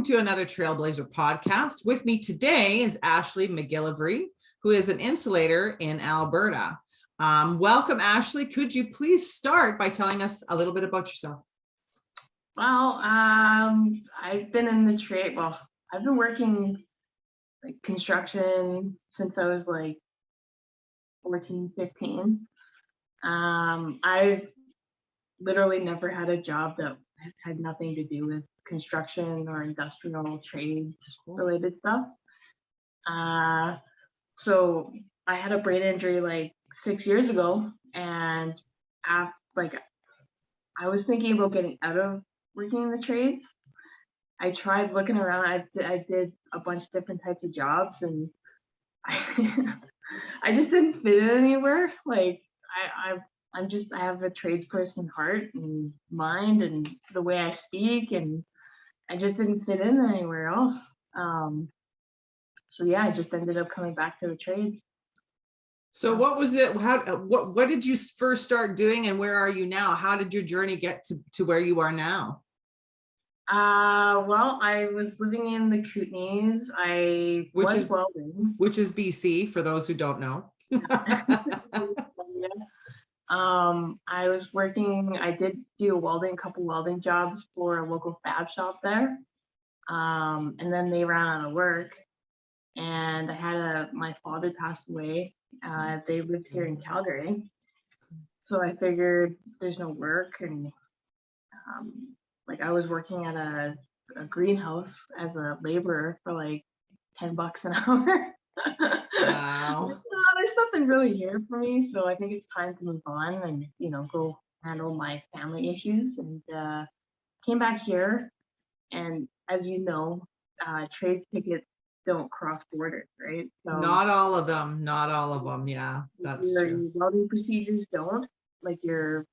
welcome to another Trailblazer podcast. With me today is Ashley McGillivray, who is an insulator in Alberta. Welcome, Ashley. Could you please start by telling us a little bit about yourself? Well, I've been in the trade. Well, I've been working like construction since I was like 14, 15. I've literally never had a job that had nothing to do with construction or industrial trades related stuff. So I had a brain injury like 6 years ago, and I was thinking about getting out of working in the trades. I tried looking around. I did a bunch of different types of jobs, and I just didn't fit in anywhere. Like I have a tradesperson heart and mind, and the way I speak, and I just didn't fit in anywhere else. So yeah, I just ended up coming back to the trades. So what was it? What did you first start doing, and where are you now? How did your journey get to where you are now? Well, I was living in the Kootenays. Welding. Which is BC, for those who don't know. I was working, I did do a couple welding jobs for a local fab shop there. And then they ran out of work, and I had my father passed away. They lived here in Calgary. So I figured there's no work, and I was working at a greenhouse as a laborer for like $10 an hour. Wow. There's nothing really here for me, so I think it's time to move on and go handle my family issues. And came back here, and as you know, trades tickets don't cross borders, right? So not all of them. Yeah, that's true. Your welding procedures don't, like your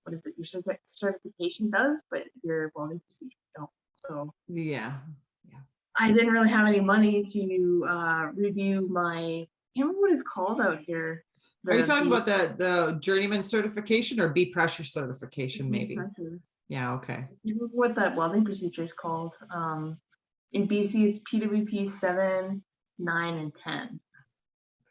what is it? Your certification does, but your welding procedures don't. So yeah. I didn't really have any money to review my, I can't remember what it's called out here. Are you talking about the journeyman certification or B-pressure certification, maybe? B-pressure. Yeah, okay. I can't remember what that welding procedure is called. In BC, it's PWP 7, 9, and 10.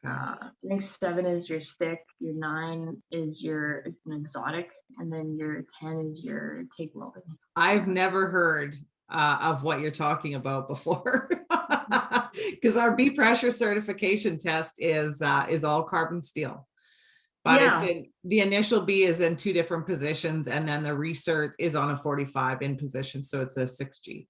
Okay. I think 7 is your stick, your 9 is it's an exotic, and then your 10 is your TIG welding. I've never heard of what you're talking about before, because our B-pressure certification test is all carbon steel, but the initial B is in 2 different positions, and then the recert is on a 45 in position, so it's a 6G.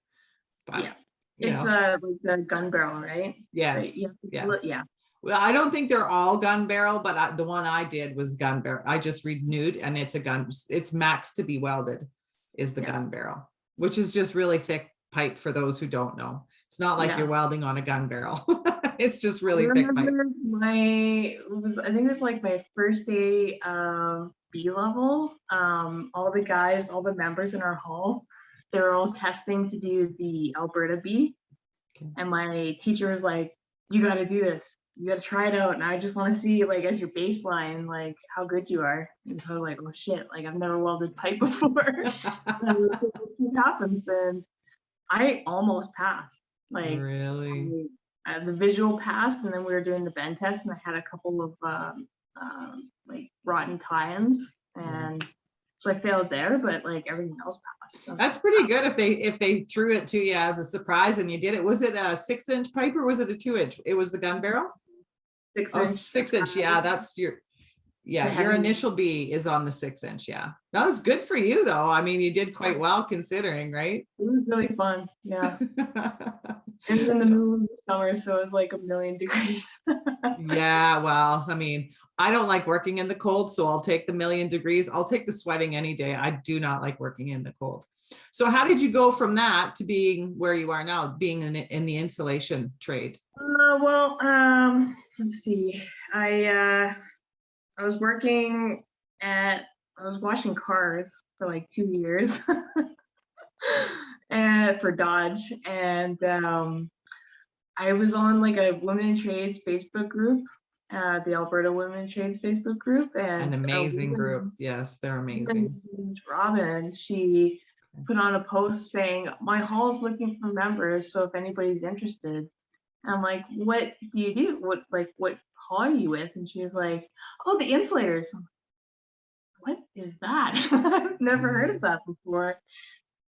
But yeah, it's like the gun barrel, right? Yes. Yes. Yeah. Well, I don't think they're all gun barrel, but the one I did was gun barrel. I just renewed, and it's max to be welded is the gun barrel, which is just really thick pipe for those who don't know. It's not like you're welding on a gun barrel. It's just really thick pipe. I think it was like my first day of B level. All the members in our hall, they're all testing to do the Alberta B. Okay. And my teacher was like, you got to do this. You got to try it out. And I just want to see, like, as your baseline, like how good you are. And so I was like, oh shit, like I've never welded pipe before. And let's see what happens. And I almost passed. Like, really? The visual passed, and then we were doing the bend test, and I had a couple of like rotten tie-ins, and so I failed there, but like everything else passed. That's pretty good if they threw it to you as a surprise and you did it. Was it a 6-inch pipe or was it a 2-inch? It was the gun barrel? 6-inch. Oh, 6-inch. Yeah, that's your initial B is on the 6-inch. Yeah. That was good for you though. I mean, you did quite well considering, right? It was really fun. Yeah. It was in the middle of the summer, so it was like 1,000,000 degrees. Yeah, well, I mean, I don't like working in the cold, so I'll take the 1,000,000 degrees. I'll take the sweating any day. I do not like working in the cold. So how did you go from that to being where you are now, being in the insulation trade? Let's see. I was washing cars for like 2 years. And for Dodge, and I was on like a Women in Trades Facebook group, the Alberta Women in Trades Facebook group, and an amazing group. Yes, they're amazing. Robin, she put on a post saying, my hall's looking for members, so if anybody's interested. And I'm like, what do you do? What hall are you with? And she was like, oh, the insulators. I'm like, what is that? I've never heard of that before.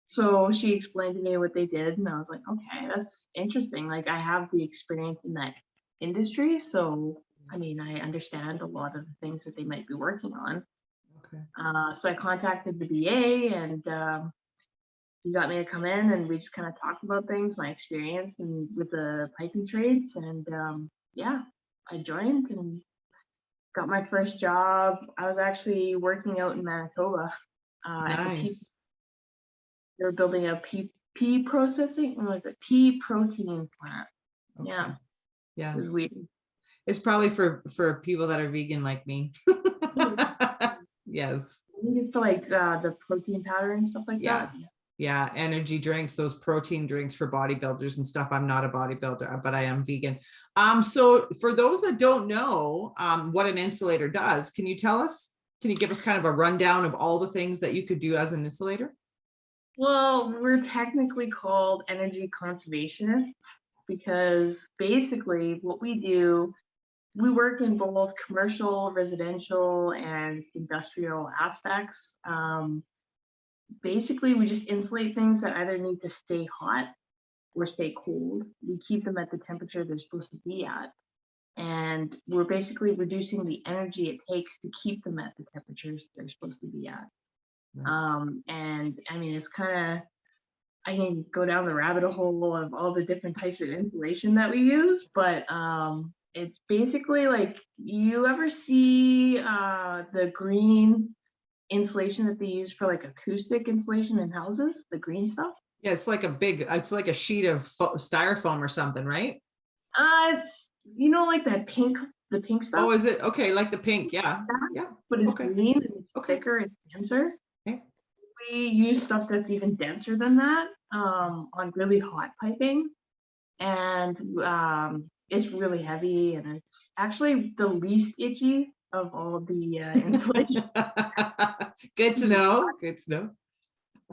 So she explained to me what they did, and I was like, okay, that's interesting. Like, I have the experience in that industry, so I mean, I understand a lot of the things that they might be working on. Okay. So I contacted the BA, and he got me to come in, and we just kind of talked about things, my experience and with the piping trades, and yeah, I joined and got my first job. I was actually working out in Manitoba. At the Nice. they were building a pea processing, or was it pea protein plant? Okay. Yeah, Yeah. it was weird. It's probably for people that are vegan like me. Yes. I think it's for like the protein powder and stuff like Yeah. that. Yeah. Energy drinks, those protein drinks for bodybuilders and stuff. I'm not a bodybuilder, but I am vegan. So for those that don't know what an insulator does, can you tell us? Can you give us kind of a rundown of all the things that you could do as an insulator? Well, we're technically called energy conservationists because basically what we do, we work in both commercial, residential, and industrial aspects. Basically, we just insulate things that either need to stay hot or stay cold. We keep them at the temperature they're supposed to be at. And we're basically reducing the energy it takes to keep them at the temperatures they're supposed to be at. Right. And I mean, it's kind of, I can go down the rabbit hole of all the different types of insulation that we use, but it's basically like, you ever see the green insulation that they use for like acoustic insulation in houses, the green stuff? Yeah, it's like it's like a sheet of styrofoam or something, right? It's, like that pink, the pink Oh, stuff. is it? Okay, like the pink. Yeah. Yeah. But it's Okay. green and it's Okay. thicker and denser. Okay. We use stuff that's even denser than that on really hot piping, and it's really heavy, and it's actually the least itchy of all the insulation. Good to know. Good to know.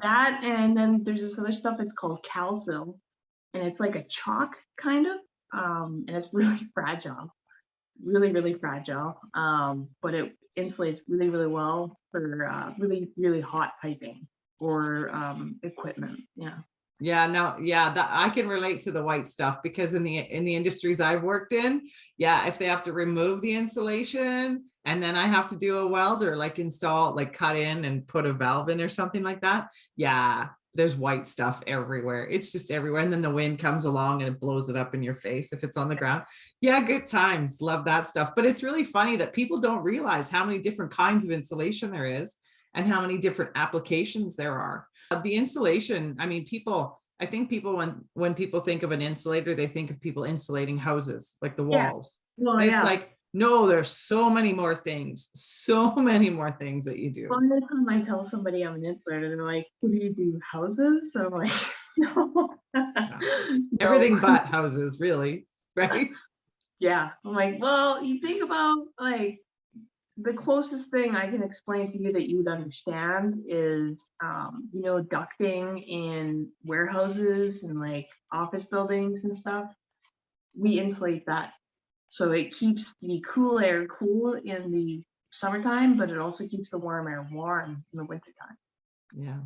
That, and then there's this other stuff, it's called calcil, and it's like a chalk kind of, and it's really fragile, really fragile, but it insulates really well for really hot piping or equipment. Yeah. Yeah, no, yeah, that I can relate to the white stuff because in the industries I've worked in, yeah, if they have to remove the insulation and then I have to do a welder, like install, like cut in and put a valve in or something like that. Yeah, there's white stuff everywhere. It's just everywhere. And then the wind comes along and it blows it up in your face if it's on the ground. Yeah, good times. Love that stuff. But it's really funny that people don't realize how many different kinds of insulation there is and how many different applications there are. The insulation, I mean, I think people, when people think of an insulator, they think of people insulating houses, like the walls. Well, And it's yeah. like, no, there's so many more things that you do. Well, every time I tell somebody I'm an insulator, they're like, "What do you do, houses?" So I'm like, "No." Yeah. No. Everything but houses, really, right? Yeah. I'm like, well, you think about like the closest thing I can explain to you that you would understand is, ducting in warehouses and like office buildings and stuff. We insulate that. So it keeps the cool air cool in the summertime, but it also keeps the warm air warm in the wintertime. Yeah.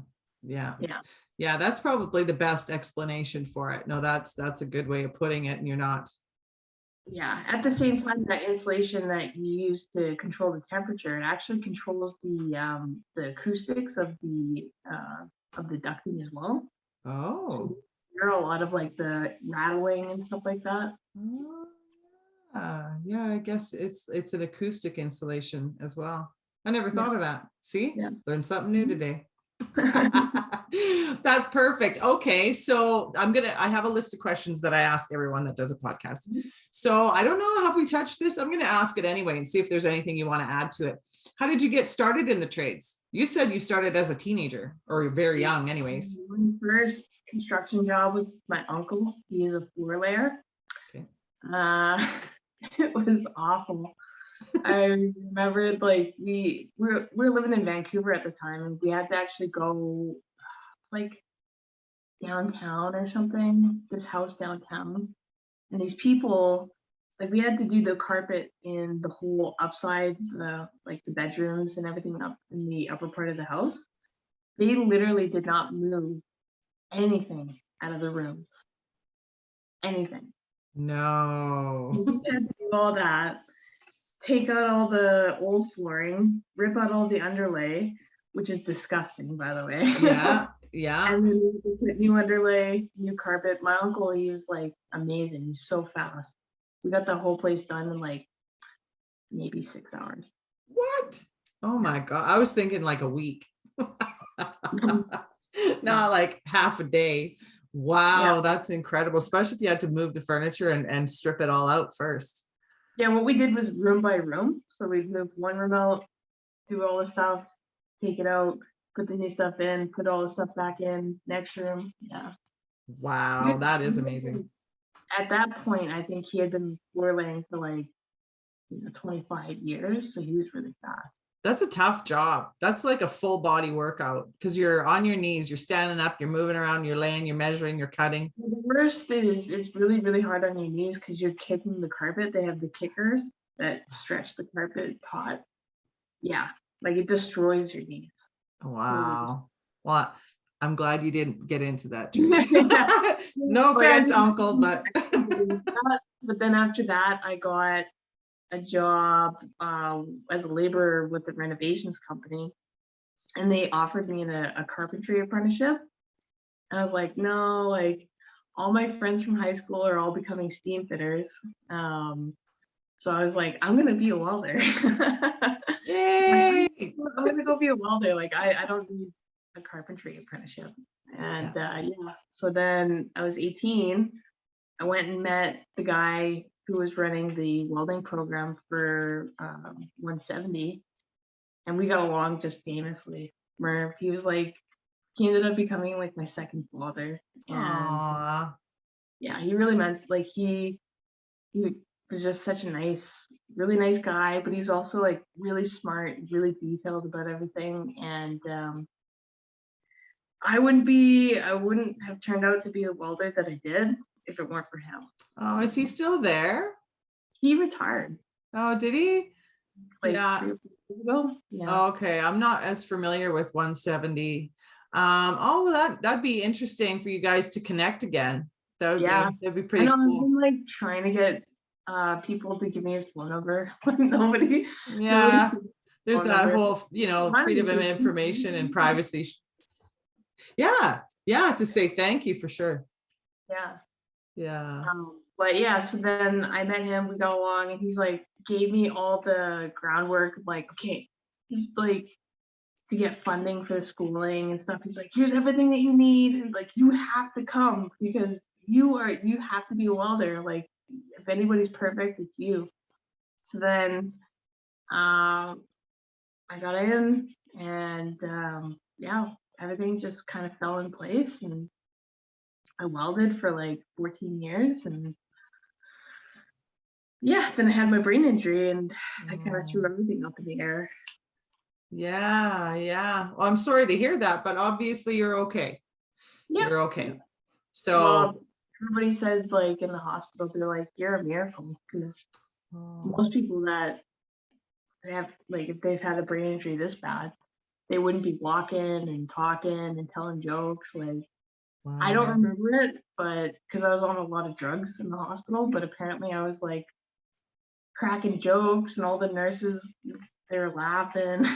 Yeah. Yeah. Yeah. That's probably the best explanation for it. No, that's a good way of putting it. And you're not. Yeah. At the same time, that insulation that you use to control the temperature, it actually controls the acoustics of the ducting as well. Oh. So you hear a lot of like the rattling and stuff like that. Yeah, I guess it's an acoustic insulation as well. I never thought of that. See, Yeah. learned something new today. That's perfect. Okay, so I have a list of questions that I ask everyone that does a podcast. So I don't know, have we touched this? I'm gonna ask it anyway and see if there's anything you want to add to it. How did you get started in the trades? You said you started as a teenager or very young anyways. My first construction job was my uncle. He is a floor layer. Okay. It was awful. I remember like we were living in Vancouver at the time, and we had to actually go like downtown or something, this house downtown. And these people, like we had to do the carpet in the whole upside, like the bedrooms and everything up in the upper part of the house. They literally did not move anything out of the rooms. Anything. No. We had to do all that, take out all the old flooring, rip out all the underlay, which is disgusting, by the way. Yeah, yeah. And then we put new underlay, new carpet. My uncle, he was like amazing. He's so fast. We got the whole place done in like maybe 6 hours. What? Oh my God. I was thinking like a week. Not like half a day. Wow, Yeah. that's incredible. Especially if you had to move the furniture and strip it all out first. Yeah, what we did was room by room. So we'd move one room out, do all the stuff, take it out, put the new stuff in, put all the stuff back in, next room. Yeah. Wow, that is amazing. At that point, I think he had been floor laying for like 25 years. So he was really fast. That's a tough job. That's like a full body workout because you're on your knees, you're standing up, you're moving around, you're laying, you're measuring, you're cutting. The worst is it's really, really hard on your knees because you're kicking the carpet. They have the kickers that stretch the carpet taut. Yeah, like it destroys your knees. Wow. Well, I'm glad you didn't get into that. No offense, uncle, but but then after that, I got a job as a laborer with the renovations company, and they offered me a carpentry apprenticeship. And I was like, no, like all my friends from high school are all becoming steam fitters. So I was like, I'm gonna be a welder. yay! I'm gonna go be a welder. Like I don't need a carpentry apprenticeship. And yeah, so then I was 18. I went and met the guy who was running the welding program for 170, and we got along just famously. Merv, he was like, he ended up becoming like my second father. And Aww. yeah, he really meant, like he was just such a nice, really nice guy, but he's also like really smart, really detailed about everything. And I wouldn't have turned out to be the welder that I did if it weren't for him. Oh, is he still there? He retired Oh, did he? like Yeah. 3 or 4 years ago. Yeah. Okay, I'm not as familiar with 170. Oh, well, that'd be interesting for you guys to connect again. That'd be I pretty know I've cool. been like trying to get people to give me his phone number. Nobody. Yeah, there's phone that number. whole, freedom of information and privacy. Yeah, to say thank you for sure. Yeah. Yeah. But yeah, so then I met him, we got along, and he's like gave me all the groundwork, like, okay, he's like to get funding for schooling and stuff. He's like, here's everything that you need, and like you have to come because you have to be a welder. Like if anybody's perfect, it's you. So then I got in, and yeah, everything just kind of fell in place, and I welded for like 14 years, and yeah, then I had my brain injury, and I kind of threw everything up in the air. Yeah. Well, I'm sorry to hear that, but obviously you're okay. Yeah. You're okay. So well, everybody says like in the hospital, they're like, you're a miracle, because most people that have, like, if they've had a brain injury this bad, they wouldn't be walking and talking and telling jokes. Like, I don't remember it, but because I was on a lot of drugs in the hospital, but apparently I was like cracking jokes, and all the nurses, they were laughing.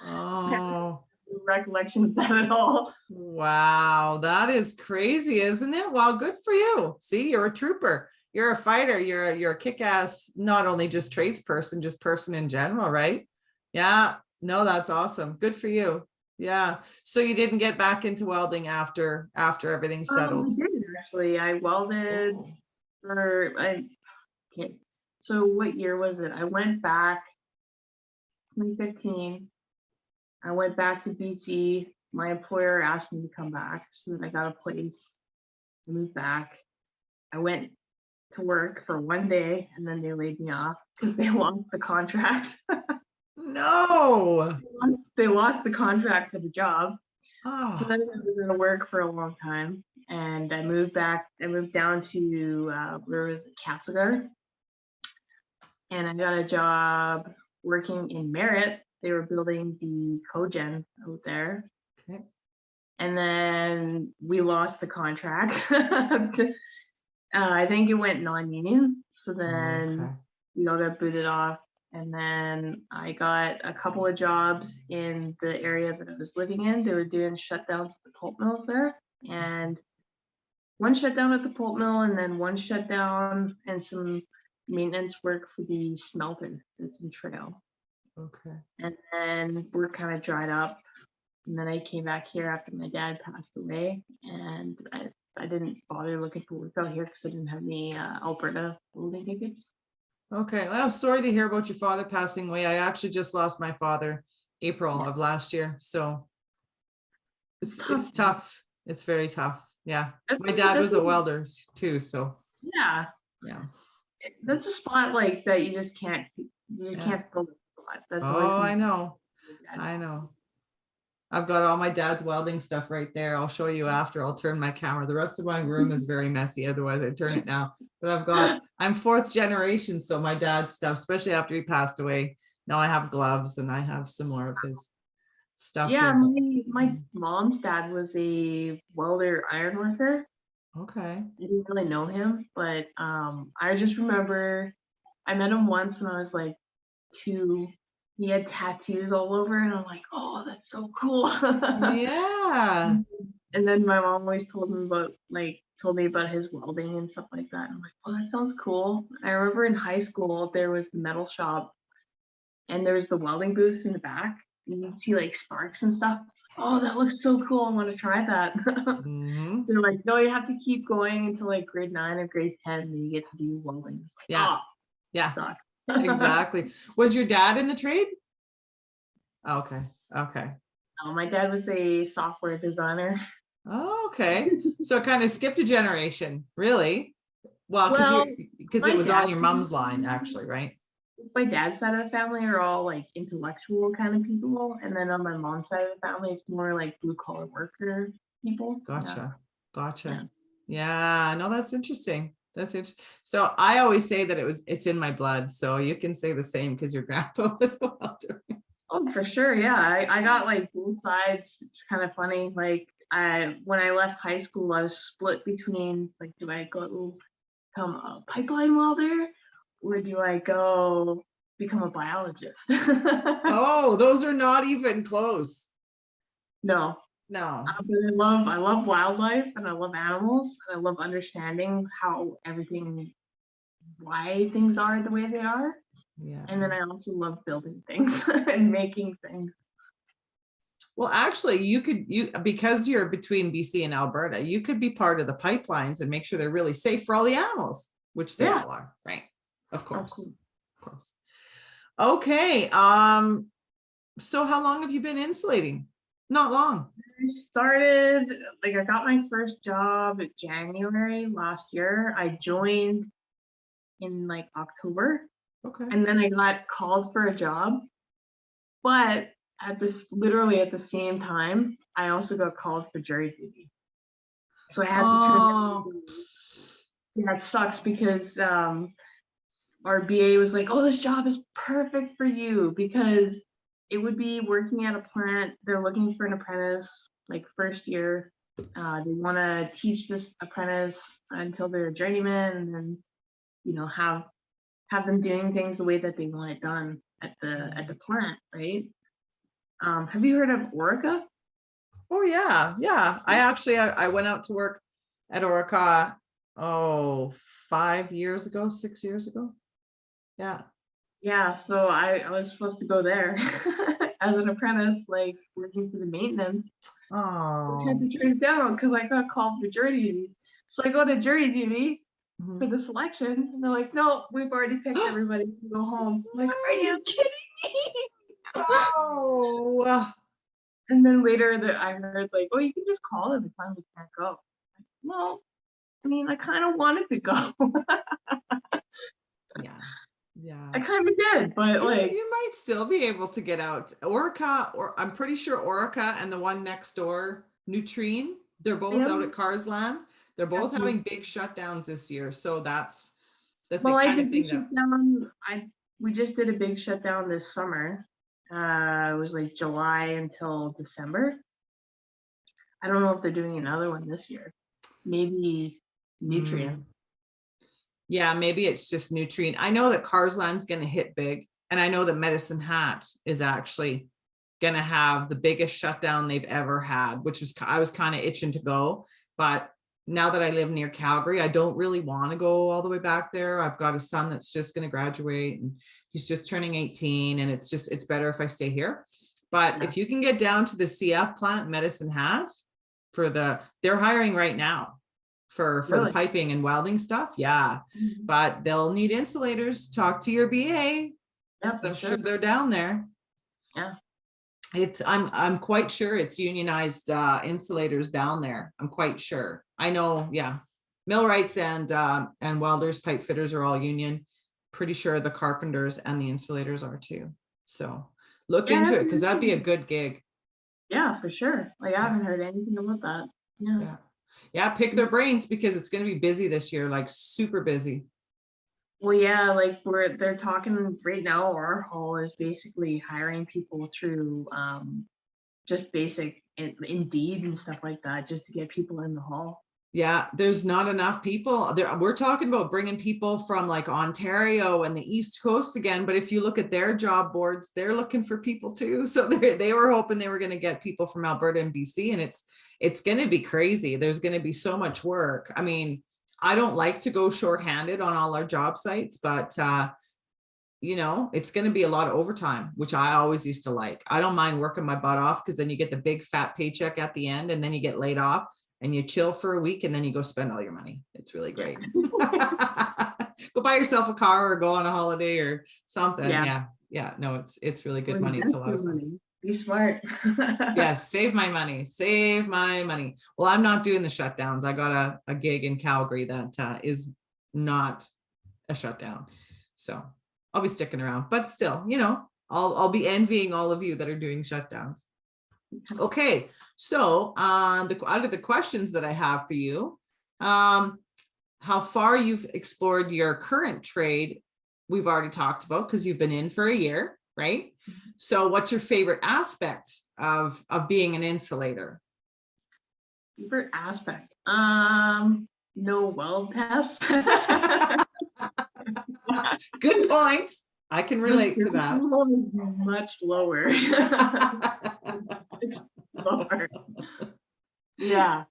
Oh, recollection of that at all. wow, that is crazy, isn't it? Well, good for you. See, you're a trooper, you're a fighter, you're a kick-ass, not only just tradesperson, just person in general, right? Yeah, no, that's awesome. Good for you. Yeah. So you didn't get back into welding after everything settled? I did actually. I welded okay. So what year was it? I went back 2015. I went back to BC. My employer asked me to come back, so then I got a place. I moved back. I went to work for 1 day, and then they laid me off because they lost the contract. No. They lost the contract for the job. So Oh, then I was out of work for a long time, and I moved down to where was it, Castlegar, and I got a job working in Merritt. They were building the cogen out there, okay. and then we lost the contract. I think it went non-union, so then Okay. we all got booted off, and then I got a couple of jobs in the area that I was living in. They were doing shutdowns at the pulp mills there, and one shutdown at the pulp mill, and then one shutdown and some maintenance work for the smelter that's in Trail. Okay. And then work kind of dried up, and then I came back here after my dad passed away, and I didn't bother looking for work out here because I didn't have any Alberta welding tickets. Okay. Well, I'm sorry to hear about your father passing away. I actually just lost my father April Yeah. of last year. So it's Tough. tough. It's very tough. Yeah. That's My dad was a a- welder too. So yeah, yeah. that's a spot like that you just can't Yeah. fill the spot. That's always Oh, gonna I be know. bad. I know. I've got all my dad's welding stuff right there. I'll show you after. I'll turn my camera. The rest of my room is very messy. Otherwise, I'd turn it now. But I'm fourth generation. So my dad's stuff, especially after he passed away. Now I have gloves and I have some more of his stuff Yeah, here. my mom's dad was a welder iron worker. Okay. I didn't really know him, but I just remember I met him once when I was like 2. He had tattoos all over, and I'm like, oh, that's so cool. Yeah. And then my mom always told me about his welding and stuff like that. I'm like, oh, that sounds cool. I remember in high school there was the metal shop, and there was the welding booths in the back. And you'd see like sparks and stuff. Oh, that looks so cool. I want to try that. Mhm. They're like, no, you have to keep going until like grade 9 or grade 10, and you get to do welding. It's like, Yeah. oh, Yeah. sucks. Exactly. Was your dad in the trade? Okay. Okay. No, my dad was a software designer. Oh, okay. So it kind of skipped a generation, really? Well, Well, because it my was on dad, your mom's line, actually, right? my dad's side of the family are all like intellectual kind of people, and then on my mom's side of the family, it's more like blue collar worker people. Gotcha. Yeah. Gotcha. Yeah, no, that's interesting. That's interesting. So I always say that it's in my blood. So you can say the same because your grandpa was a welder. Oh, for sure. Yeah, I got like both sides. It's kind of funny. Like when I left high school, I was split between like, do I go become a pipeline welder or do I go become a biologist? Oh, those are not even close. No, No. but I love wildlife and I love animals and I love understanding why things are the way they are. Yeah. And then I also love building things and making things. Well, actually, because you're between BC and Alberta, you could be part of the pipelines and make sure they're really safe for all the animals, which they Yeah. all are, right? Of Oh, course. cool. Of course. Okay. So how long have you been insulating? Not long. I got my first job in January last year. I joined in like October, Okay. and then I got called for a job. But literally at the same time, I also got called for jury duty. So I had to turn Oh, everything. Yeah, it sucks because our BA was like, "Oh, this job is perfect for you because it would be working at a plant. They're looking for an apprentice, like first year. They want to teach this apprentice until they're a journeyman, and then have them doing things the way that they want it done at the plant, right? Have you heard of Orica? oh yeah, yeah. I went out to work at Orica, 5 years ago, 6 years ago. Yeah. Yeah, so I was supposed to go there as an apprentice, like working for the maintenance. I had Oh. to turn it down because I got called for jury duty. So I go to jury duty for Mhm. the selection, and they're like, "No, we've already picked everybody to go home." I'm like, are you kidding me? Oh. And then later that I heard like, "Oh, you can just call them and tell them you can't go." Like, well, I mean, I kind of wanted to go. Yeah. Yeah. I kind of did, but like, You might still be able to get out. Orica, or I'm pretty sure Orica and the one next door, Nutrien, they're both out yeah. at Carsland. They're both Definitely. having big shutdowns this year. So that's the Well, I kind of did the thing that, shutdown. We just did a big shutdown this summer. It was like July until December. I don't know if they're doing another one this year. Maybe Nutrient. yeah, maybe it's just Nutrien. I know that Carsland's going to hit big, and I know that Medicine Hat is actually going to have the biggest shutdown they've ever had, which was, I was kind of itching to go, but now that I live near Calgary, I don't really want to go all the way back there. I've got a son that's just going to graduate, and he's just turning 18, and it's better if I stay here. But Yeah. if you can get down to the CF plant, Medicine Hat, they're hiring right now for Really? the piping and welding stuff. Yeah. Mhm. But they'll need insulators. Talk to your BA. Yeah, for I'm sure. sure they're down there. Yeah. I'm quite sure it's unionized insulators down there. I'm quite sure. I know, yeah. Millwrights and welders, pipe fitters are all union. Pretty sure the carpenters and the insulators are too. So look Yeah, into it, because that'd be a good gig. yeah, for sure. Like, I haven't heard anything about that. Yeah. Yeah. Yeah, pick their brains, because it's going to be busy this year, like super busy. Well, yeah, like they're talking right now. Our hall is basically hiring people through just basic Indeed and stuff like that, just to get people in the hall. Yeah, there's not enough people there. We're talking about bringing people from like Ontario and the East Coast again, but if you look at their job boards, they're looking for people too. So they were hoping they were going to get people from Alberta and BC, and it's going to be crazy. There's going to be so much work. I mean, I don't like to go shorthanded on all our job sites, but you know, it's going to be a lot of overtime, which I always used to like. I don't mind working my butt off, because then you get the big fat paycheck at the end, and then you get laid off and you chill for a week, and then you go spend all your money. It's really great. Go buy yourself a car or go on a holiday or something. Yeah. Yeah. No, it's really good Or money. It's a invest lot your of fun. money. Be smart. Yes, save my money. Save my money. Well, I'm not doing the shutdowns. I got a gig in Calgary that is not a shutdown. So I'll be sticking around, but still, you know, I'll be envying all of you that are doing shutdowns. Okay, so out of the questions that I have for you, how far you've explored your current trade, we've already talked about, because you've been in for a year, right? So what's your favorite aspect of being an insulator? Favorite aspect. No weld tests. Good point. I can relate to that. Much lower. Much lower. Yeah.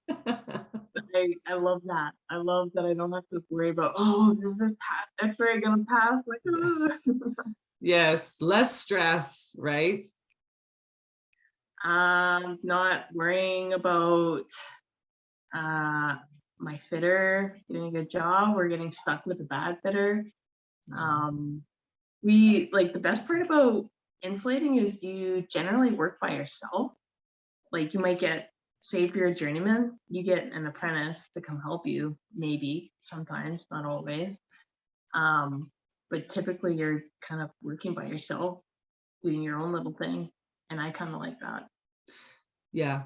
I love that. I love that I don't have to worry about, oh, is this X-ray gonna pass? Like, Yes. Yes, less stress, right? not worrying about my fitter getting a good job or getting stuck with a bad fitter. We like, the best part about insulating is you generally work by yourself. Like, you might get, say if you're a journeyman, you get an apprentice to come help you, maybe sometimes, not always. But typically you're kind of working by yourself, doing your own little thing. And I kind of like that. Yeah.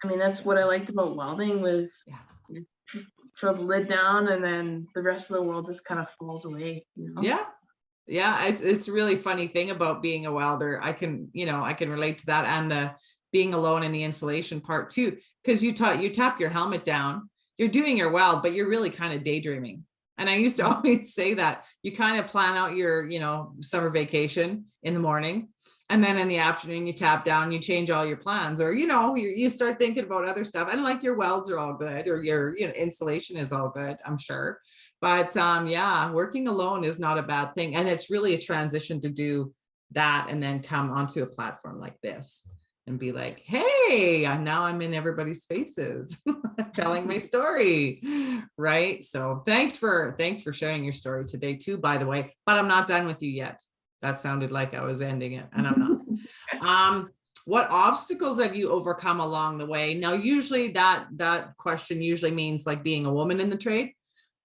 I mean, that's what I liked about welding was, Yeah. throw the lid down and then the rest of the world just kind of falls away, you know? Yeah. Yeah, it's a really funny thing about being a welder. I can relate to that, and the being alone in the insulation part too, because you tap your helmet down, you're doing your weld, but you're really kind of daydreaming. And I used to always say that you kind of plan out your, summer vacation in the morning, and then in the afternoon you tap down, you change all your plans, or you start thinking about other stuff. And like, your welds are all good, or your insulation is all good, I'm sure. But yeah, working alone is not a bad thing. And it's really a transition to do that and then come onto a platform like this and be like, hey, now I'm in everybody's faces telling my story. Right. So thanks for sharing your story today too, by the way, but I'm not done with you yet. That sounded like I was ending it, and I'm not. What obstacles have you overcome along the way? Now, usually that question usually means like being a woman in the trade.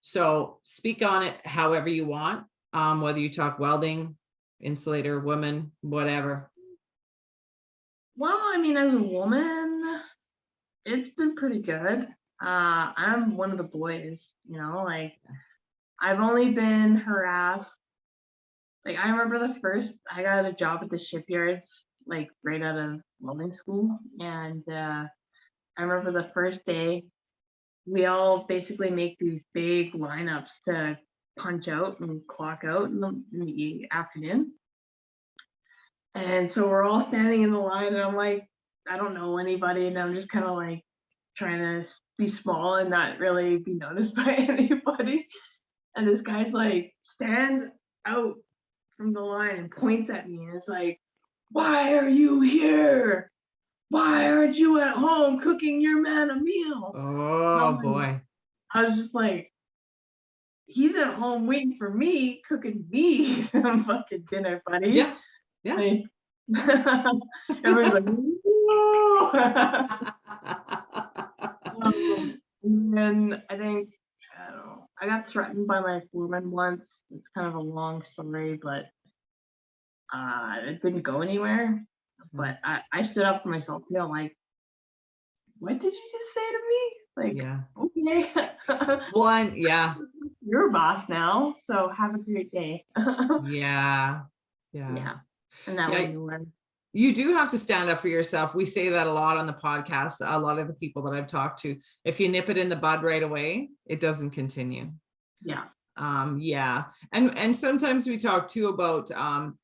So speak on it however you want. whether you talk welding, insulator, woman, whatever? Well, I mean, as a woman, it's been pretty good. I'm one of the boys, you know, like I've only been harassed. Like I remember the first I got a job at the shipyards, like right out of welding school, and I remember the first day we all basically make these big lineups to punch out and clock out in the afternoon. And so we're all standing in the line, and I'm like, I don't know anybody, and I'm just kind of like trying to be small and not really be noticed by anybody. And this guy's like stands out from the line and points at me, and it's like, "Why are you here? Why aren't you at home cooking your man a meal?" Oh boy. I was just like, he's at home waiting for me, cooking me some fucking dinner, buddy. Yeah. Yeah. Like, everyone's like, "Whoa." And then I think, I don't know, I got threatened by my foreman once. It's kind of a long story, but it didn't go anywhere. But I stood up for myself. You know, like, what did you just say to me? Like, Yeah. okay. One, yeah. You're a boss now, so have a great day. Yeah. Yeah. Yeah. And that Yeah. way you learn. You do have to stand up for yourself. We say that a lot on the podcast. A lot of the people that I've talked to, if you nip it in the bud right away, it doesn't continue. Yeah. Yeah. And sometimes we talk too about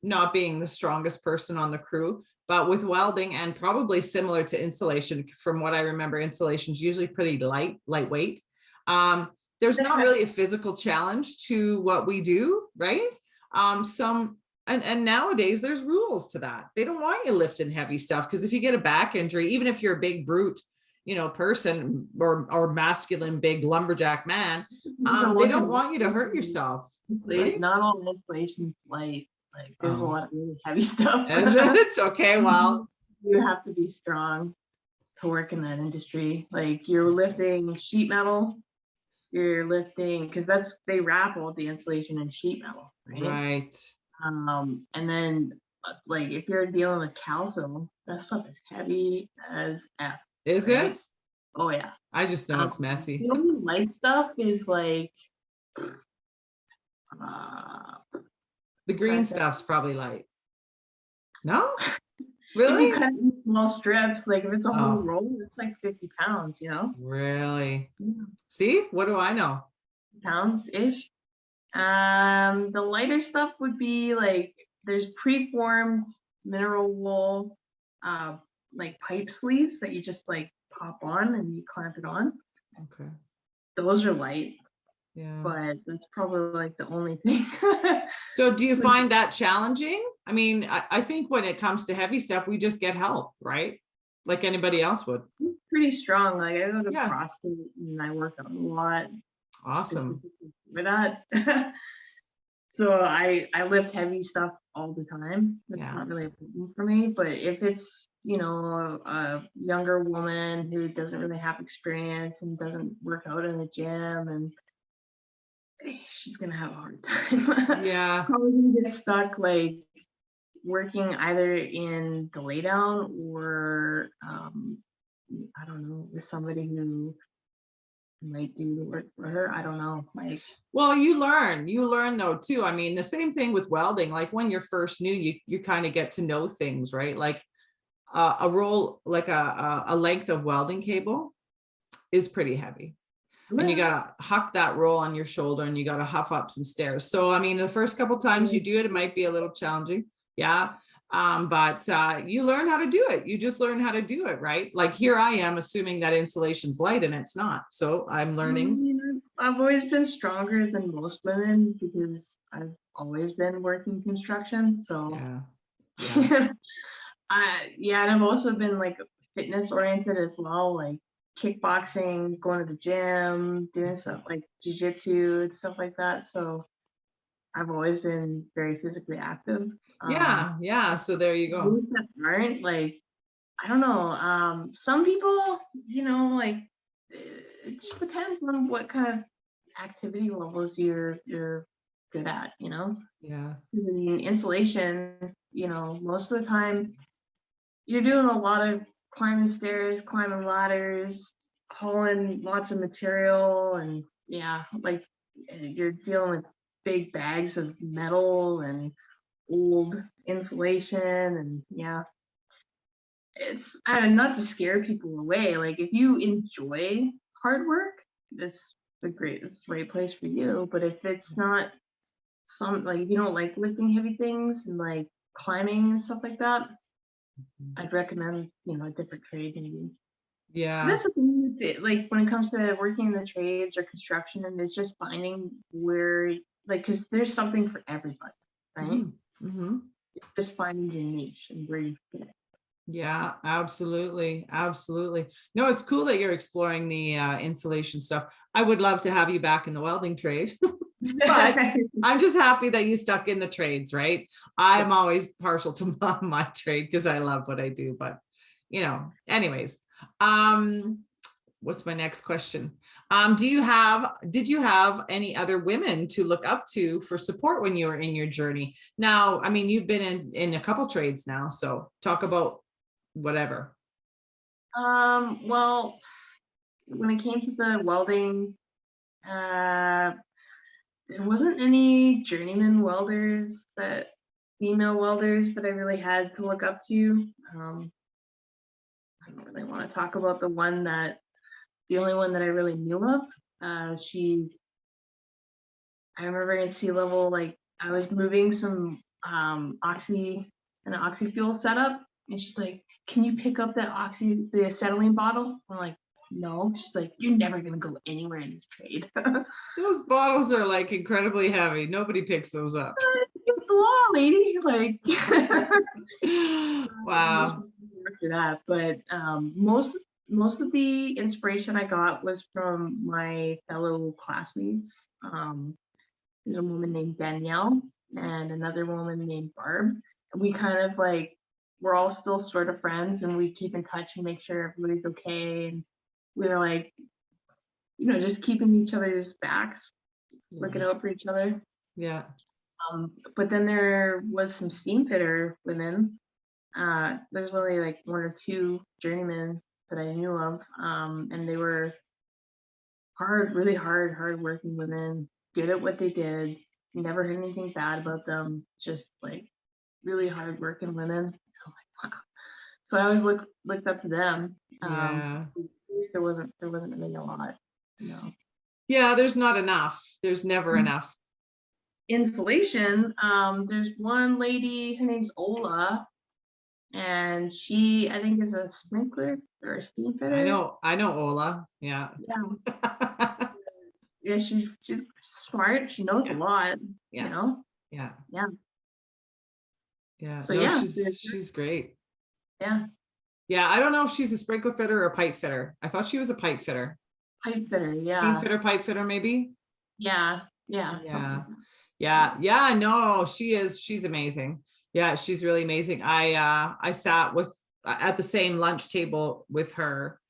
not being the strongest person on the crew, but with welding, and probably similar to insulation, from what I remember, insulation is usually pretty lightweight. There's not really a physical challenge to what we do, right? And nowadays there's rules to that. They don't want you lifting heavy stuff, because if you get a back injury, even if you're a big brute, you know, person or masculine big lumberjack man, they don't want you to hurt yourself. Right? Not all installation's light. Like there's a lot of really heavy stuff. Is it? It's okay. Well, you have to be strong to work in that industry. Like you're lifting sheet metal, you're lifting, because they wrap all the insulation in sheet metal, right? Right. And then like if you're dealing with calcium, that stuff is heavy as F. Is right? it? Oh yeah. I just know it's messy. The only light stuff is like The green stuff's probably light. No? if Really? you cut it in small strips, like if it's a whole roll, it's like 50 pounds, you know? Really? Yeah. See, what do I know? Pounds-ish. The lighter stuff would be like there's preformed mineral wool, like pipe sleeves that you just like pop on and you clamp it on. Okay. Those are light. Yeah. But that's probably like the only thing. So do you find that challenging? I mean, I think when it comes to heavy stuff, we just get help, right? Like anybody else would. I'm pretty strong. Like I go to Yeah. CrossFit and I work out a lot. Awesome. For that. So I lift heavy stuff all the time. It's not really a problem for me. But if it's, you know, a younger woman who doesn't really have experience and doesn't work out in the gym, and she's gonna have a hard time. Yeah. Probably gonna get stuck like working either in the laydown or I don't know, with somebody who might do the work for her. I don't know. Like, well, you learn though too. I mean, the same thing with welding. Like when you're first new, you kind of get to know things, right? Like a roll, like a length of welding cable is pretty heavy. And you got to huck that roll on your shoulder, and you got to huff up some stairs. So, I mean, the first couple times you do it, it might be a little challenging. Yeah. But you learn how to do it. You just learn how to do it, right? Like here I am assuming that insulation's light and it's not. So I'm learning. I've always been stronger than most women because I've always been working construction. So yeah. Yeah, and I've also been like fitness oriented as well, like kickboxing, going to the gym, doing stuff like jiu-jitsu and stuff like that. So I've always been very physically active. Yeah. So there you go. Those that aren't, like, I don't know. Some people, you know, like it just depends on what kind of activity levels you're good at, you know? Yeah. I mean, insulation, you know, most of the time you're doing a lot of climbing stairs, climbing ladders, hauling lots of material, and yeah, like you're dealing with big bags of metal and old insulation, and yeah, it's not to scare people away. Like if you enjoy hard work, it's it's the right place for you. But if it's not like if you don't like lifting heavy things and like climbing and stuff like that, I'd recommend, a different trade maybe. Yeah. That's the thing with it, like when it comes to working in the trades or construction, and it's just finding where, like, because there's something for everybody, right? Mm-hmm. Just finding your niche and where you fit. Yeah, absolutely. Absolutely. No, it's cool that you're exploring the insulation stuff. I would love to have you back in the welding trade, but I'm just happy that you stuck in the trades, right? I'm always partial to my trade because I love what I do, but anyways, what's my next question? Did you have any other women to look up to for support when you were in your journey? Now, I mean, you've been in a couple trades now, so talk about whatever. Well, when it came to the welding, there wasn't any journeyman welders female welders that I really had to look up to. I don't really want to talk about the only one that I really knew of. I remember in sea level, like I was moving some an oxy fuel setup, and she's like, "Can you pick up the acetylene bottle?" I'm like, "No." She's like, "You're never gonna go anywhere in this trade." Those bottles are like incredibly heavy. Nobody picks those up. It's the law, lady. Like, wow. after that, but most of the inspiration I got was from my fellow classmates. There's a woman named Danielle and another woman named Barb. And we kind of like, we're all still sort of friends, and we keep in touch and make sure everybody's okay. And we're like, just keeping each other's backs, looking out for each other. Yeah. But then there was some steam fitter women. There's only like one or two journeymen that I knew of. And they were really hard working women, good at what they did. Never heard anything bad about them. Just like really hard working women. I'm like, wow. So I always looked up to them. Yeah. There wasn't really a lot. Yeah, there's not enough. There's never enough. Insulation. There's one lady, her name's Ola, and she, I think, is a sprinkler or a steam fitter. I know Ola. Yeah. Yeah. Yeah, she's smart. She knows a lot. Yeah. Yeah. Yeah. So no, yeah, she's great. Yeah. Yeah. I don't know if she's a sprinkler fitter or a pipe fitter. I thought she was a pipe fitter. Pipe fitter, yeah. Steam fitter, pipe fitter, maybe. Yeah. No, she's amazing. Yeah, she's really amazing. I sat at the same lunch table with her.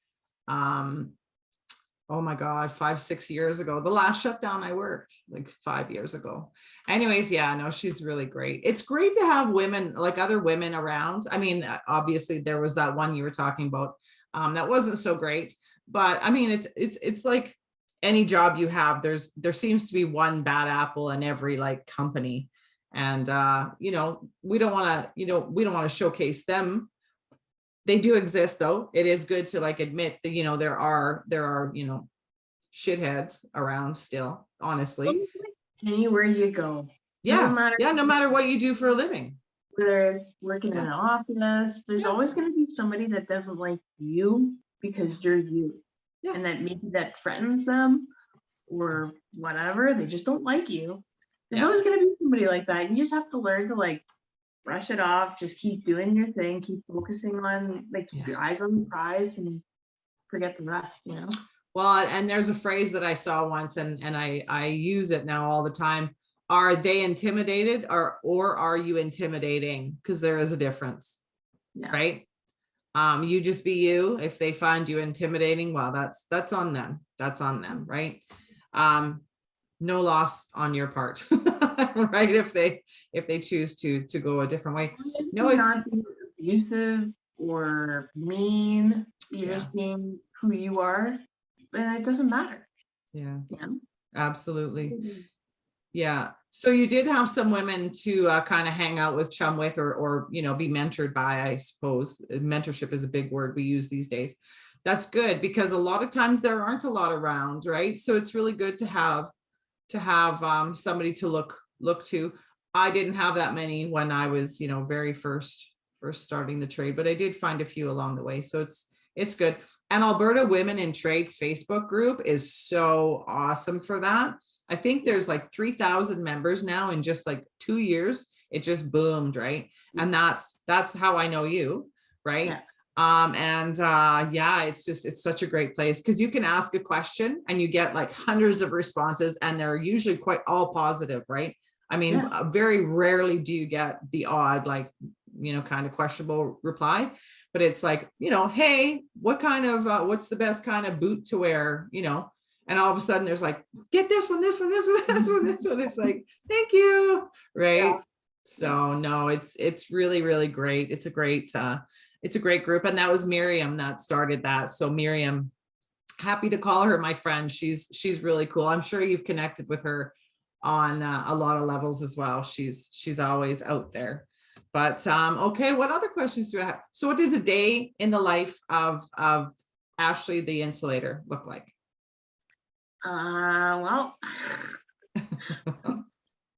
Oh my God, 5-6 years ago, the last shutdown I worked, like 5 years ago. Anyways, yeah, no, she's really great. It's great to have women, like other women around. I mean, obviously there was that one you were talking about that wasn't so great, but I mean, it's like any job you have, there seems to be one bad apple in every like company. And we don't want to showcase them. They do exist though. It is good to like admit that, there are shitheads around still, honestly. Anywhere you go. No matter what you do for a living. Whether it's working in an office, there's always going to be somebody that doesn't like you because you're you. Yeah. And that maybe that threatens them or whatever. They just don't like you. There's always going to be somebody like that. You just have to learn to like brush it off, just keep doing your thing, keep focusing on keep your eyes on the prize and forget the rest, Well, and there's a phrase that I saw once and I use it now all the time. Are they intimidated or are you intimidating? Because there is a difference, right? You just be you. If they find you intimidating, well, that's on them. That's on them, right? no loss on your part, right? If they choose to go a different way. No, You're it's not being abusive or mean. You're yeah, just being who you are, and it doesn't matter. yeah, Yeah. absolutely. Yeah. So you did have some women to kind of hang out with, chum with, or be mentored by, I suppose. Mentorship is a big word we use these days. That's good, because a lot of times there aren't a lot around, right? So it's really good to have somebody to look to. I didn't have that many when I was, very first starting the trade, but I did find a few along the way. So it's good. And Alberta Women in Trades Facebook group is so awesome for that. I think there's like 3,000 members now in just like 2 years. It just boomed, right? And that's how I know you, right? Yeah. Yeah, it's such a great place, because you can ask a question and you get like hundreds of responses, and they're usually quite all positive, right? I mean, Yeah. very rarely do you get the odd, like, kind of questionable reply, but it's like, hey, what's the best kind of boot to wear, and all of a sudden there's like, get this one, this one, this one, this one, this one. It's like, thank you, right? Yeah. So no, it's really, really great. It's a great group. And that was Miriam that started that. So Miriam, happy to call her my friend. She's really cool. I'm sure you've connected with her on a lot of levels as well. She's always out there. But okay, what other questions do I have? So what does a day in the life of Ashley the insulator look like? Well,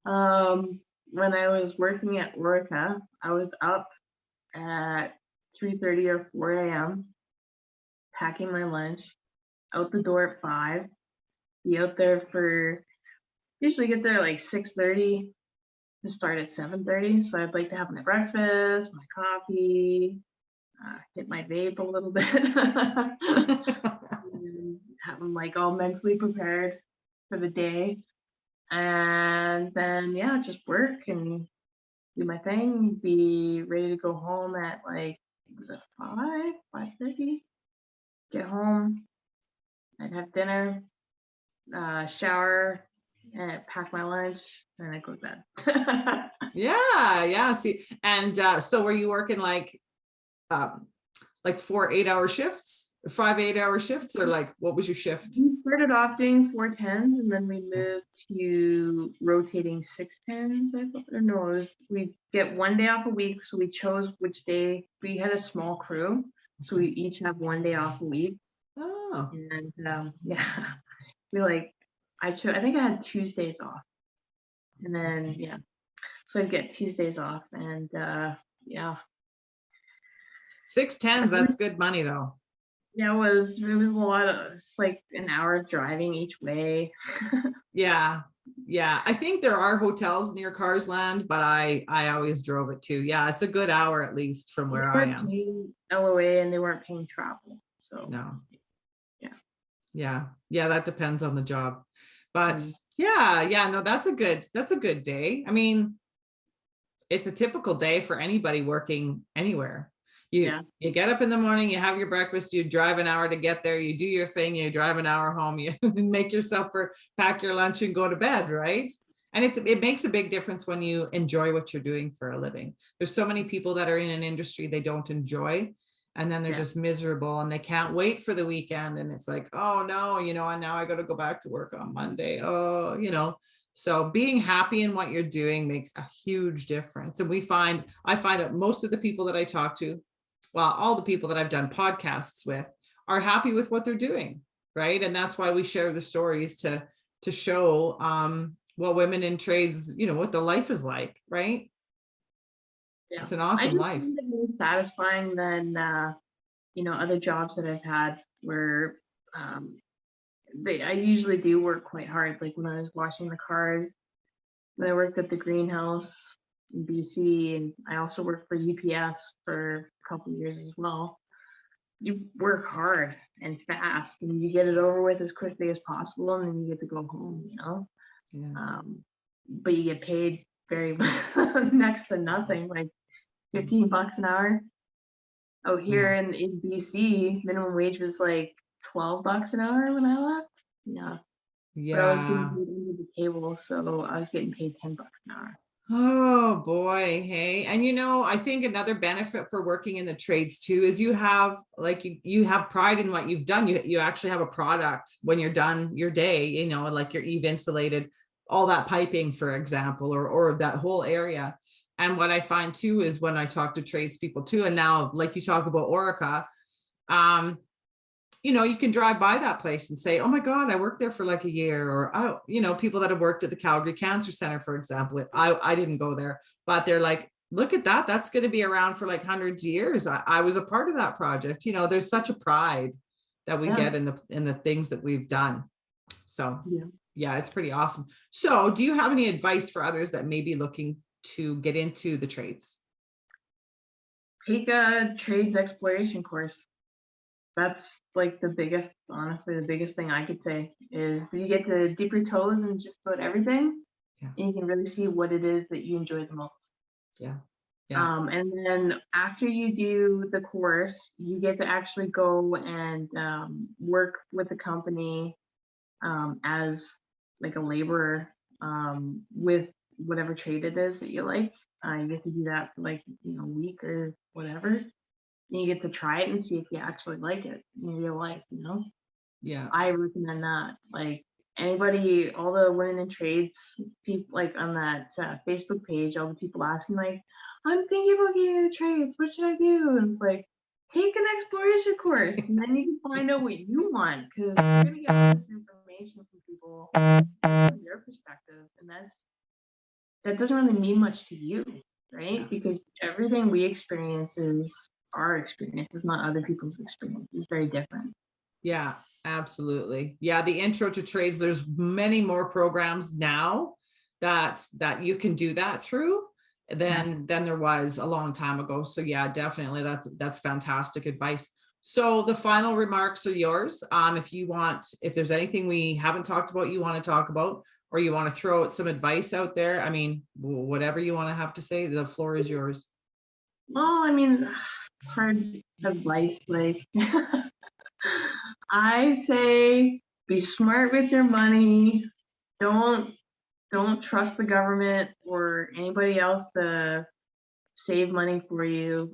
when I was working at Orica, I was up at 3:30 or 4 a.m. packing my lunch, out the door at 5, be out there for, usually get there like 6:30 to start at 7:30. So I'd like to have my breakfast, my coffee, hit my vape a little bit, and have them like all mentally prepared for the day. And then, yeah, just work and do my thing, be ready to go home at like, was it 5:30? Get home, I'd have dinner, shower, and pack my lunch, and I go to bed. Yeah. See, and so were you working like 4 8-hour shifts, 5 8-hour shifts, or like what was your shift? We started off doing 410s, and then we moved to rotating 610s. I thought, or no, we get 1 day off a week. So we chose which day. We had a small crew, so we each have 1 day off a week. Oh, And yeah, we like, I think I had Tuesdays off, and then yeah, so I'd get Tuesdays off, and yeah. 6 10s, that's good money though. Yeah, it was a lot of, it's like an hour driving each way. Yeah. I think there are hotels near Carsland, but I always drove it too. Yeah, it's a good hour at least from where I am. Paying LOA, and they weren't paying travel. So No. Yeah. Yeah, that depends on the job. But yeah, no, that's a good day. I mean, it's a typical day for anybody working anywhere. You get up in the morning, you have your breakfast, you drive an hour to get there, you do your thing, you drive an hour home, you make your supper, pack your lunch, and go to bed, right? And it makes a big difference when you enjoy what you're doing for a living. There's so many people that are in an industry they don't enjoy, and then they're just miserable and they can't wait for the weekend. And it's like, oh no, and now I got to go back to work on Monday. Oh. So being happy in what you're doing makes a huge difference. And I find that most of the people that I talk to, well, all the people that I've done podcasts with, are happy with what they're doing, right? And that's why we share the stories to show what women in trades, what the life is like, right? Yeah. It's an awesome life. Find it more satisfying than other jobs that I've had where I usually do work quite hard. Like when I was washing the cars, when I worked at the greenhouse in BC, and I also worked for UPS for a couple of years as well. You work hard and fast, and you get it over with as quickly as possible, and then you get to go home. Yeah. But you get paid very next to nothing, like $15 an hour. Out here in BC, minimum wage was like $12 an hour when I left. Yeah. but I was getting Yeah. paid under the table, so I was getting paid $10 an hour. Oh boy, hey. And I think another benefit for working in the trades too is you have like you have pride in what you've done. You actually have a product when you're done your day, like your Eve insulated, all that piping, for example, or that whole area. And what I find too is when I talk to tradespeople too, and now like you talk about Orica, you can drive by that place and say, oh my God, I worked there for like a year, or, oh, people that have worked at the Calgary Cancer Center, for example. I didn't go there, but they're like, look at that. That's going to be around for like hundreds of years. I was a part of that project. There's such a pride that we get in the things that we've done. So yeah, it's pretty awesome. So do you have any advice for others that may be looking to get into the trades? Take a trades exploration course. That's like honestly, the biggest thing I could say is you get to dip your toes in just about everything. Yeah. And you can really see what it is that you enjoy the most. Yeah. And then after you do the course, you get to actually go and work with the company as like a laborer with whatever trade it is that you like. You get to do that for like a week or whatever. And you get to try it and see if you actually like it in real life, Yeah. I recommend that. Like anybody, all the women in trades people, like on that Facebook page, all the people asking like, I'm thinking about getting into trades, what should I do? And it's like, take an exploration course and then you can find out what you want, because you're gonna get all this information from people from their perspective, and that doesn't really mean much to you, right? Because everything we experience is our experience, is not other people's experience. It's very different. Yeah, absolutely. Yeah, the intro to trades, there's many more programs now that you can do that through than there was a long time ago. So yeah, definitely that's fantastic advice. So the final remarks are yours. If there's anything we haven't talked about you want to talk about, or you want to throw out some advice out there, I mean, whatever you want to have to say, the floor is yours. Well, I mean, it's hard advice. Like, I say be smart with your money. Don't trust the government or anybody else to save money for you.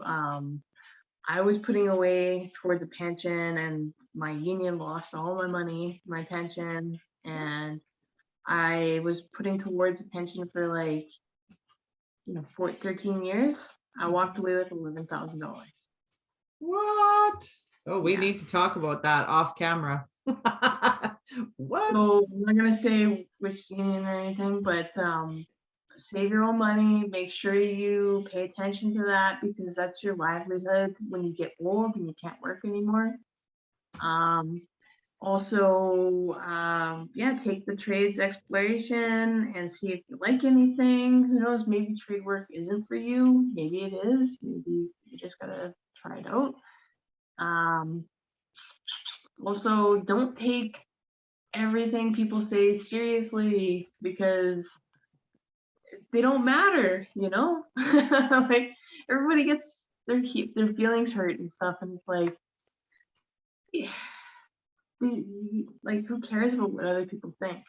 I was putting away towards a pension, and my union lost all my money, my pension, and I was putting towards a pension for like 13 years. I walked away with $11,000. What? Oh, we need to talk about that off camera. What? So I'm not gonna say which union or anything, but save your own money. Make sure you pay attention to that, because that's your livelihood when you get old and you can't work anymore. Also, take the trades exploration and see if you like anything. Who knows, maybe trade work isn't for you. Maybe it is. Maybe you just gotta try it out. Also, don't take everything people say seriously, because they don't matter, like everybody gets their feelings hurt and stuff, and it's like, who cares about what other people think?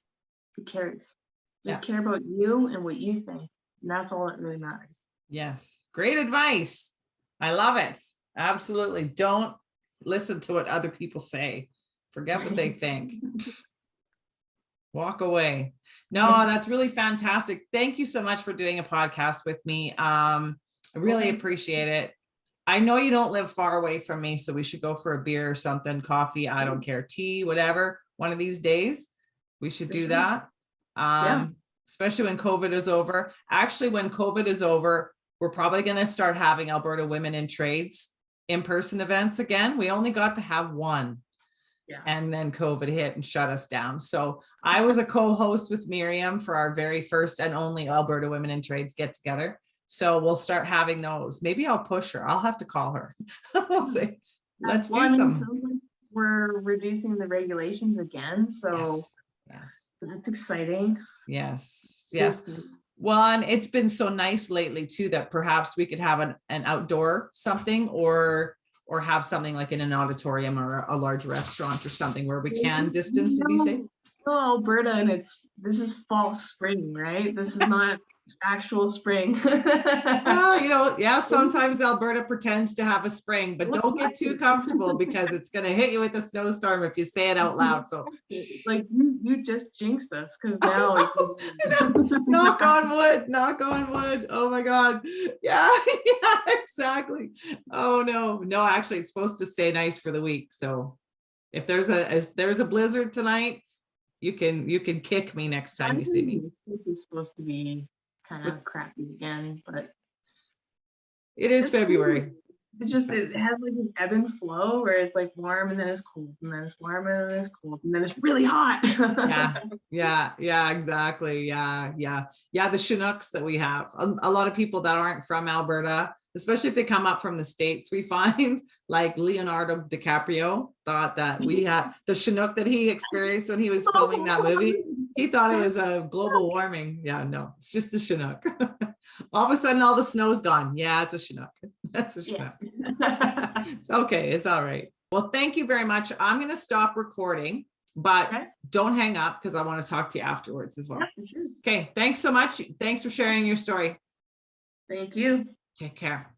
Who cares? Just care about you and what you think, and that's all that really matters. Yes, great advice. I love it. Absolutely. Don't listen to what other people say. Forget what they think. Walk away. No, that's really fantastic. Thank you so much for doing a podcast with me. I really appreciate it. I know you don't live far away from me, so we should go for a beer or something, coffee, I don't care, tea, whatever. One of these days, we should do that. Especially when COVID is over. Actually, when COVID is over, we're probably going to start having Alberta Women in Trades in-person events again. We only got to have one. And then COVID hit and shut us down. So I was a co-host with Miriam for our very first and only Alberta Women in Trades get together. So we'll start having those. Maybe I'll push her. I'll have to call her. We'll say, let's do some. We're reducing the regulations again. So that's exciting. Yes. Well, and it's been so nice lately too, that perhaps we could have an outdoor something, or have something like in an auditorium or a large restaurant or something where we can distance and be safe. Alberta, and this is fall spring, right? This is not actual spring. Well, you know, yeah, sometimes Alberta pretends to have a spring, but don't get too comfortable because it's going to hit you with a snowstorm if you say it out loud. So like you just jinxed us, because now knock on wood, knock on wood. Oh my God. Yeah, yeah, exactly. Oh no, actually it's supposed to stay nice for the week. So if there's a blizzard tonight, you can kick me next time you see me. It's supposed to be kind of crappy again, but it is February. It's just, it has like an ebb and flow where it's like warm and then it's cold and then it's warm and then it's cold and then it's really hot. Yeah, exactly. Yeah. The Chinooks that we have, a lot of people that aren't from Alberta, especially if they come up from the States, we find like Leonardo DiCaprio thought that we had the Chinook that he experienced when he was filming that movie. He thought it was a global warming. Yeah, no, it's just the Chinook. All of a sudden, all the snow's gone. Yeah, it's a Chinook. That's a Chinook. It's okay. It's all right. Well, thank you very much. I'm going to stop recording, but don't hang up because I want to talk to you afterwards as well. Yeah, for sure. Okay. Thanks so much. Thanks for sharing your story. Thank you. Take care.